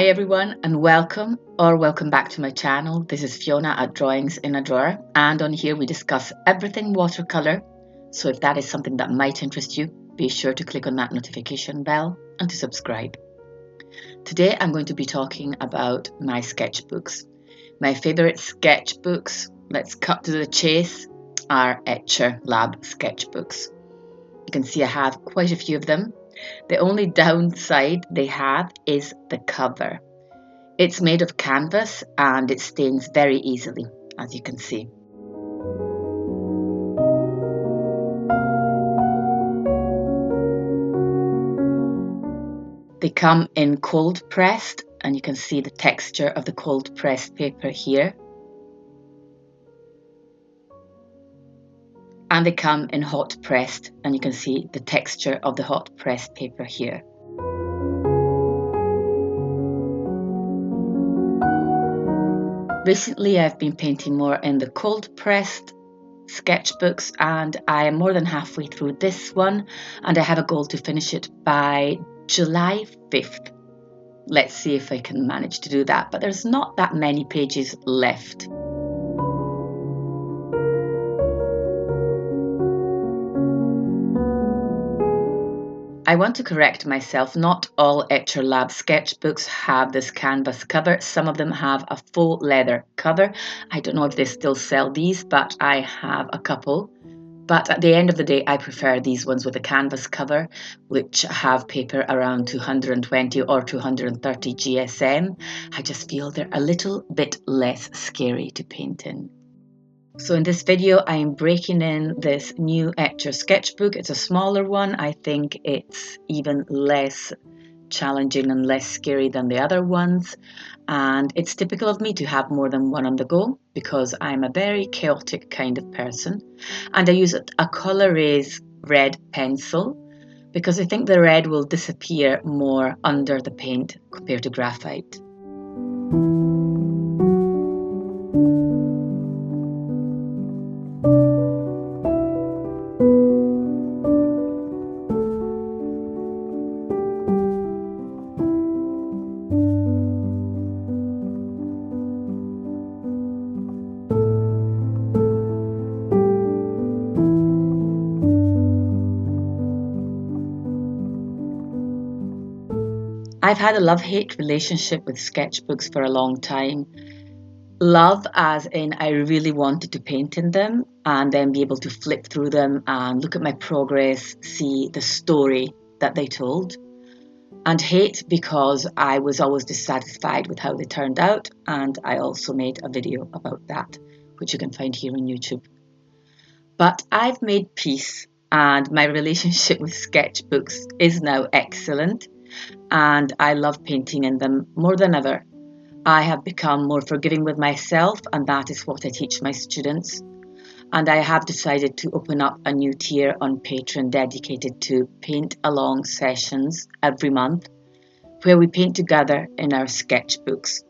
Hi everyone and welcome back to my channel. This is Fiona at Drawings in a Drawer, and on here we discuss everything watercolour. So if that is something that might interest you, be sure to click on that notification bell and to subscribe. Today I'm going to be talking about my sketchbooks. My favourite sketchbooks, let's cut to the chase, are Etcher Lab sketchbooks. You can see I have quite a few of them. The only downside they have is the cover. It's made of canvas and it stains very easily, as you can see. They come in cold pressed, and you can see the texture of the cold pressed paper here. And they come in hot pressed, and you can see the texture of the hot pressed paper here. Recently I've been painting more in the cold pressed sketchbooks, and I am more than halfway through this one, and I have a goal to finish it by July 5th. Let's see if I can manage to do that, but there's not that many pages left. I want to correct myself. Not all Etcher Lab sketchbooks have this canvas cover. Some of them have a faux leather cover. I don't know if they still sell these, but I have a couple. But at the end of the day, I prefer these ones with a canvas cover, which have paper around 220 or 230 GSM. I just feel they're a little bit less scary to paint in. So in this video, I am breaking in this new Etcher sketchbook. It's a smaller one. I think it's even less challenging and less scary than the other ones. And it's typical of me to have more than one on the go because I'm a very chaotic kind of person. And I use a Coloraze red pencil because I think the red will disappear more under the paint compared to graphite. I've had a love-hate relationship with sketchbooks for a long time. Love as in I really wanted to paint in them and then be able to flip through them and look at my progress, see the story that they told. And hate because I was always dissatisfied with how they turned out, and I also made a video about that, which you can find here on YouTube. But I've made peace and my relationship with sketchbooks is now excellent. And I love painting in them more than ever. I have become more forgiving with myself, and that is what I teach my students. And I have decided to open up a new tier on Patreon dedicated to paint along sessions every month, where we paint together in our sketchbooks.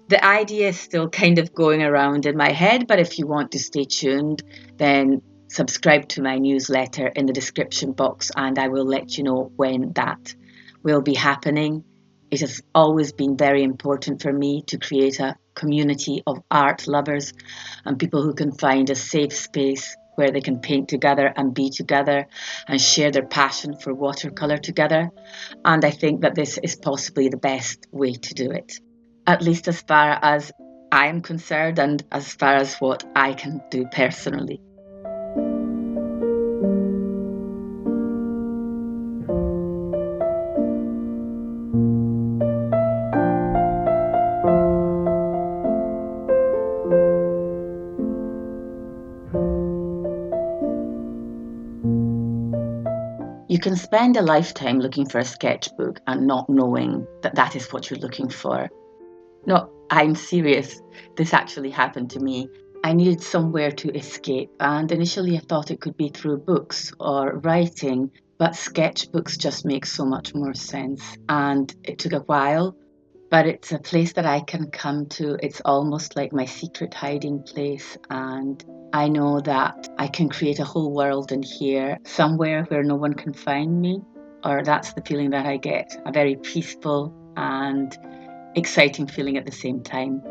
The idea is still kind of going around in my head, but if you want to stay tuned, then subscribe to my newsletter in the description box and I will let you know when that will be happening. It has always been very important for me to create a community of art lovers and people who can find a safe space where they can paint together and be together and share their passion for watercolour together. And I think that this is possibly the best way to do it, at least as far as I am concerned and as far as what I can do personally. You can spend a lifetime looking for a sketchbook and not knowing that that is what you're looking for. No, I'm serious. This actually happened to me. I needed somewhere to escape, and initially I thought it could be through books or writing, but sketchbooks just make so much more sense. And it took a while, but it's a place that I can come to. It's almost like my secret hiding place, and I know that I can create a whole world in here, somewhere where no one can find me, or that's the feeling that I get. A very peaceful and exciting feeling at the same time.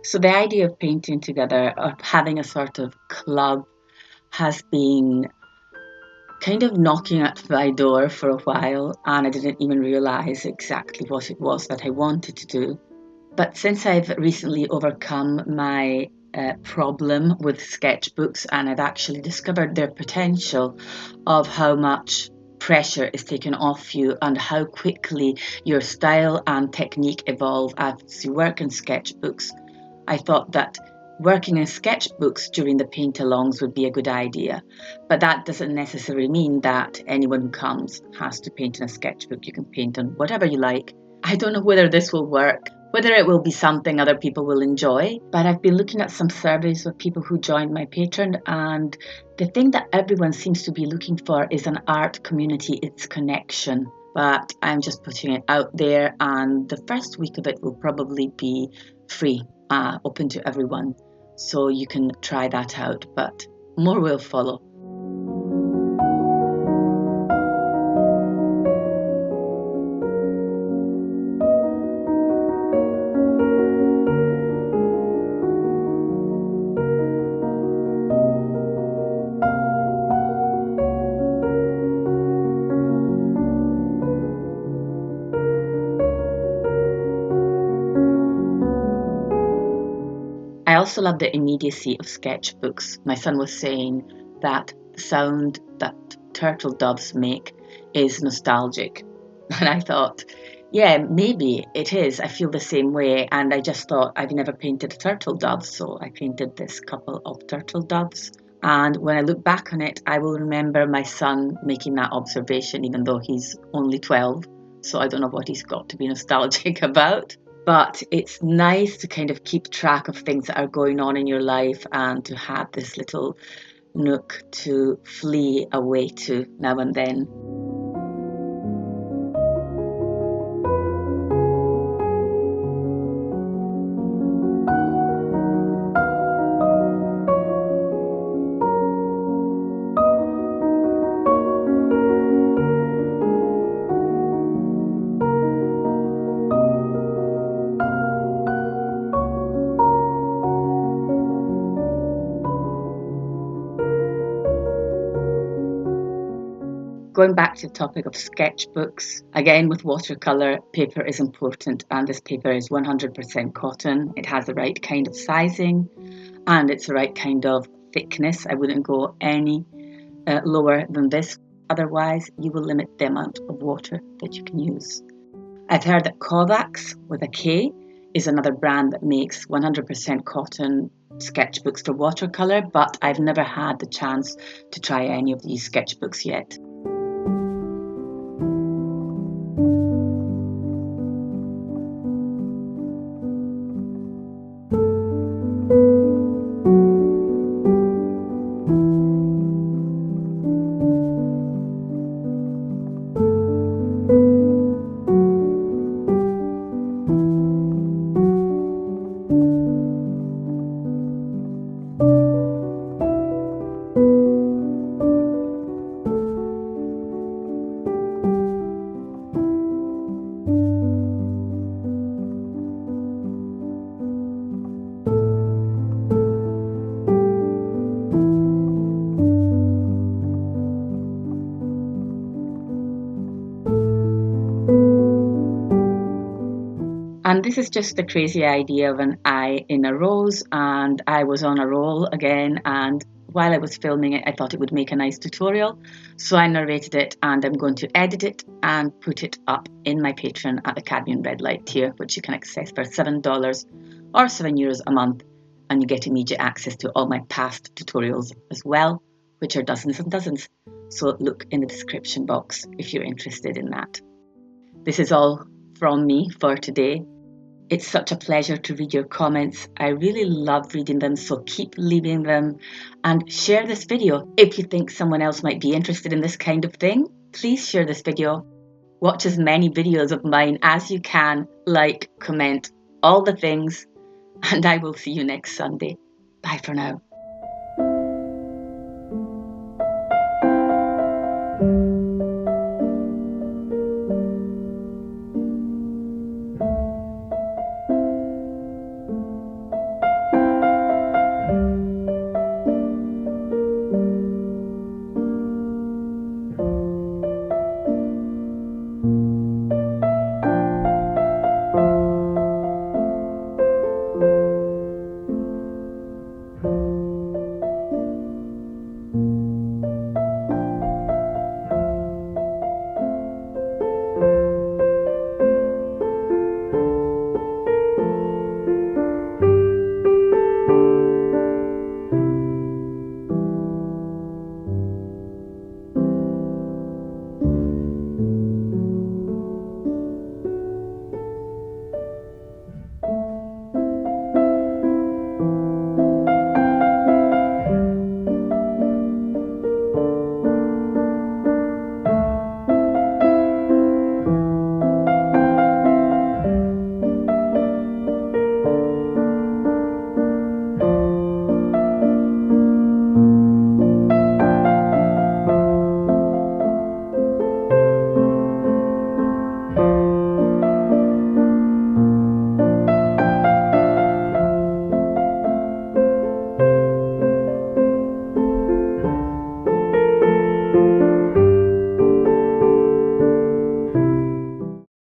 So the idea of painting together, of having a sort of club, has been kind of knocking at my door for a while, and I didn't even realise exactly what it was that I wanted to do. But since I've recently overcome my problem with sketchbooks, and I've actually discovered their potential of how much pressure is taken off you and how quickly your style and technique evolve as you work in sketchbooks, I thought that working in sketchbooks during the paint-alongs would be a good idea. But that doesn't necessarily mean that anyone who comes has to paint in a sketchbook. You can paint on whatever you like. I don't know whether this will work, whether it will be something other people will enjoy, but I've been looking at some surveys of people who joined my Patreon, and the thing that everyone seems to be looking for is an art community, it's connection. But I'm just putting it out there, and the first week of it will probably be free, open to everyone. So you can try that out, but more will follow. I also love the immediacy of sketchbooks. My son was saying that the sound that turtle doves make is nostalgic. And I thought, yeah, maybe it is. I feel the same way. And I just thought, I've never painted a turtle dove, so I painted this couple of turtle doves. And when I look back on it, I will remember my son making that observation, even though he's only 12. So I don't know what he's got to be nostalgic about. But it's nice to kind of keep track of things that are going on in your life and to have this little nook to flee away to now and then. Going back to the topic of sketchbooks, again with watercolour, paper is important, and this paper is 100% cotton. It has the right kind of sizing and it's the right kind of thickness. I wouldn't go any lower than this, otherwise you will limit the amount of water that you can use. I've heard that Kovacs, with a K, is another brand that makes 100% cotton sketchbooks for watercolour, but I've never had the chance to try any of these sketchbooks yet. And this is just the crazy idea of an eye in a rose, and I was on a roll again, and while I was filming it I thought it would make a nice tutorial, so I narrated it, and I'm going to edit it and put it up in my Patreon at the Cadmium Red Light tier, which you can access for $7 or €7 a month, and you get immediate access to all my past tutorials as well, which are dozens and dozens. So look in the description box if you're interested in that. This is all from me for today. It's such a pleasure to read your comments. I really love reading them, so keep leaving them and share this video. If you think someone else might be interested in this kind of thing, please share this video. Watch as many videos of mine as you can, like, comment, all the things, and I will see you next Sunday. Bye for now.